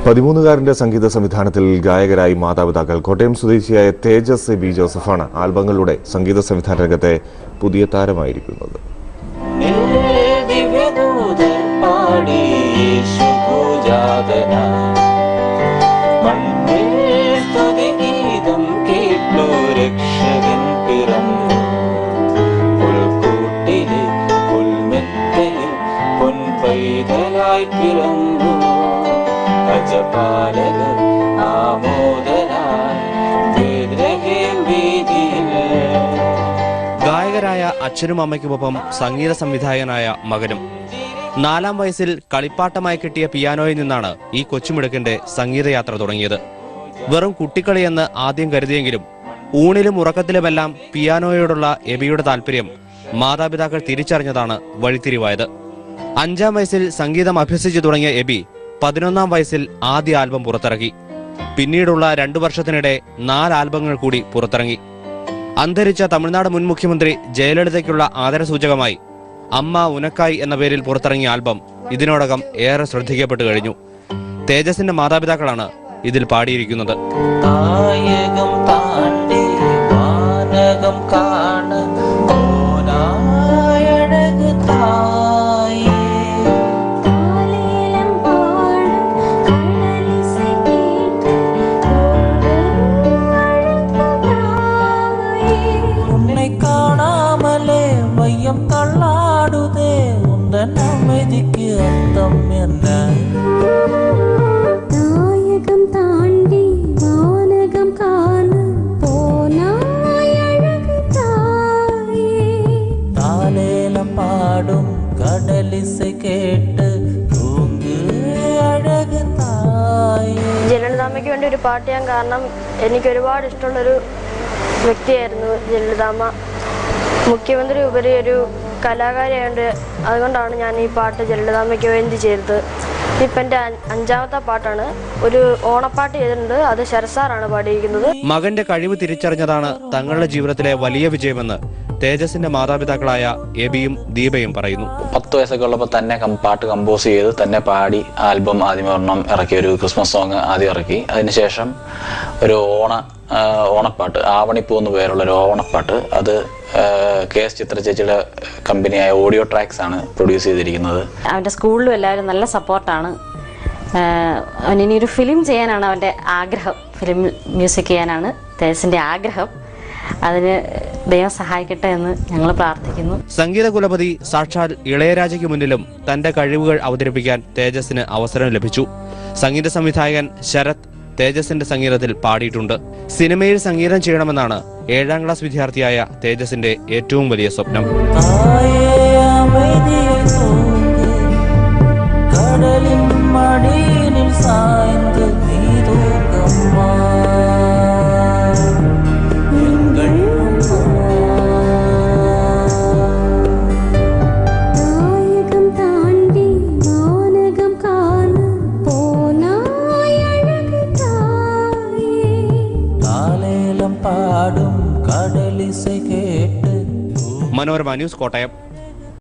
13കാരന്റെ സംഗീത സംവിധാനത്തിൽ ഗായകരായി മാതാപിതാക്കൾ കോട്ടയം സ്വദേശിയായ തേജസ് ബി ജോസഫാണ് ആൽബങ്ങളുടെ സംഗീത സംവിധാന രംഗത്തെ പുതിയ താരമായിരിക്കുന്നത്. ഗായകരായ അച്ഛനും അമ്മയ്ക്കുമൊപ്പം സംഗീത സംവിധായകനായ മകനും 4-ാം വയസ്സിൽ കളിപ്പാട്ടമായി കിട്ടിയ പിയാനോയിൽ നിന്നാണ് ഈ കൊച്ചുമിടുക്കന്റെ സംഗീതയാത്ര തുടങ്ങിയത്. വെറും കുട്ടിക്കളിയെന്ന് ആദ്യം കരുതിയെങ്കിലും ഊണിലും ഉറക്കത്തിലുമെല്ലാം പിയാനോയോടുള്ള എബിയുടെ താല്പര്യം മാതാപിതാക്കൾ തിരിച്ചറിഞ്ഞതാണ് വഴിത്തിരിവായത്. 5-ാം വയസ്സിൽ സംഗീതം അഭ്യസിച്ചു തുടങ്ങിയ എബി 11-ാം വയസ്സിൽ ആദ്യ ആൽബം പുറത്തിറക്കി. പിന്നീടുള്ള 2 വർഷത്തിനിടെ 4 ആൽബങ്ങൾ കൂടി പുറത്തിറങ്ങി. അന്തരിച്ച തമിഴ്നാട് മുൻ മുഖ്യമന്ത്രി ജയലളിതയ്ക്കുള്ള ആദരസൂചകമായി അമ്മ ഉനക്കായി എന്ന പേരിൽ പുറത്തിറങ്ങിയ ആൽബം ഇതിനോടകം ഏറെ ശ്രദ്ധിക്കപ്പെട്ടു കഴിഞ്ഞു. തേജസിന്റെ മാതാപിതാക്കളാണ് ഇതിൽ പാടിയിരിക്കുന്നത്. ജയലളിതാമ്മയ്ക്ക് വേണ്ടി ഒരു പാട്ട് ചെയ്യാൻ കാരണം എനിക്ക് ഒരുപാട് ഇഷ്ടമുള്ളൊരു വ്യക്തിയായിരുന്നു ജയലളിതാമ്മ. മുഖ്യമന്ത്രി ഉപരി ഒരു കലാകാരിയായതുകൊണ്ട് അതുകൊണ്ടാണ് ഞാൻ ഈ പാട്ട് ജയലളിതാമ്മയ്ക്ക് വേണ്ടി ചെയ്തത്. ഇപ്പം എൻ്റെ 5-ാമത്തെ പാട്ടാണ്. ഒരു ഓണപ്പാട്ട് ചെയ്തിട്ടുണ്ട്, അത് ശരസാറാണ് പാടിയിരിക്കുന്നത്. മകന്റെ കഴിവ് തിരിച്ചറിഞ്ഞതാണ് തങ്ങളുടെ ജീവിതത്തിലെ വലിയ വിജയമെന്ന് തേജസിന്റെ മാതാപിതാക്കളായ എബിയും ദീപയും പറയുന്നു. 10 വയസ്സൊക്കെ ഉള്ളപ്പോൾ തന്നെ പാട്ട് കമ്പോസ് ചെയ്ത് തന്നെ പാടി ആൽബം ആദ്യം ഒരെണ്ണം ഇറക്കി, ഒരു ക്രിസ്മസ് സോങ് ആദ്യം ഇറക്കി. അതിനുശേഷം ഒരു ഓണപ്പാട്ട്, ആവണിപ്പൂ എന്ന് പേരുള്ള ഒരു ഓണപ്പാട്ട്, അത് KS ചിത്ര ചേച്ചിയുടെ കമ്പനിയായ ഓഡിയോ ട്രാക്സ് ആണ് പ്രൊഡ്യൂസ് ചെയ്തിരിക്കുന്നത്. അവൻ്റെ സ്കൂളിലും എല്ലാവരും നല്ല സപ്പോർട്ടാണ്. അവനിനി ഒരു ഫിലിം ചെയ്യാനാണ് അവൻ്റെ ആഗ്രഹം. ഫിലിം മ്യൂസിക് ചെയ്യാനാണ് തേജസിൻ്റെ ആഗ്രഹം. അതിന് ദൈവം സഹായിക്കട്ടെ എന്ന് ഞങ്ങൾ പ്രാർത്ഥിക്കുന്നു. സംഗീത കുലപതി സാക്ഷാൽ ഇളയരാജയ്ക്ക് മുന്നിലും തന്റെ കഴിവുകൾ അവതരിപ്പിക്കാൻ തേജസിന് അവസരം ലഭിച്ചു. സംഗീത സംവിധായകൻ ശരത് തേജസിന്റെ സംഗീതത്തിൽ പാടിയിട്ടുണ്ട്. സിനിമയിൽ സംഗീതം ചെയ്യണമെന്നാണ് 7-ാം ക്ലാസ് വിദ്യാർത്ഥിയായ തേജസിന്റെ ഏറ്റവും വലിയ സ്വപ്നം. മനോരമ ന്യൂസ്, കോട്ടയം.